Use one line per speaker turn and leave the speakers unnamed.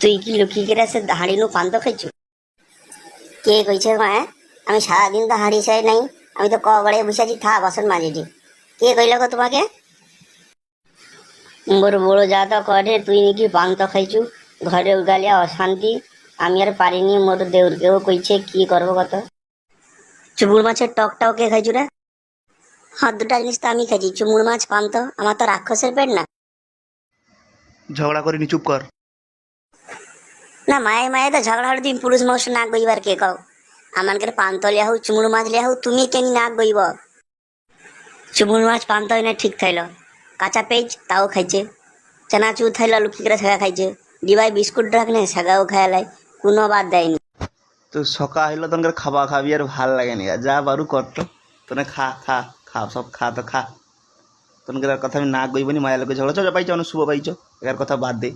তুই কি লুকিয়ে গেলে সে হাঁড়ি নু পান্ত খাইছু? কে কইছে মা? আমি সারাদিন তো হাঁড়ি ছাই নাই, আমি তো কগড়ে বসে আছি থা বাসন মাজিছি। কে কইল গো তোমাকে? মোর বড় যা তো করে তুই নাকি পান্ত খাইছু, ঘরে উগালিয়া অশান্তি। আমি আর পারিনি, মোর দেউরকেও কইছে কি করবো কত। চুমুর মাছের টকটাও কে খাইছু রে? হাত দুটা জিনিস তো আমি খাইছি, চুমুর মাছ পান্ত। আমার তো রাক্ষসের পেট না।
ঝগড়া করিনি, চুপ কর।
না মায়ে মায়ে তো ঝগড়া হলে তুমি পুরুষ মানুষ নাক বইবার কে কও? আমানকে পান্ত লিয়া হোক চুমুর মাছ লিয়া হোক, তুমি কেন নাক বইব? চুমুর মাছ পান্ত হয় না ঠিক থাইল, কাঁচা পেঁচ তাও খাইছে, চানাচুর থাইল লুকি করে সেগা খাইছে, ডিবাই বিস্কুট রাখনে সেগাও খায়ালাই, কোনো বাদ দেয়নি।
তো সকাল হইলো তখন খাবা খাবি আর ভাল লাগে নি, যা পারু কর তো। তোনে খা খা খা, সব খা তো খা। তোনকে কথা আমি না কইবনি, মায়া লোকে ঝগড়া, চল পাইছ অনেক শুভ পাইছ, এর কথা বাদ দে।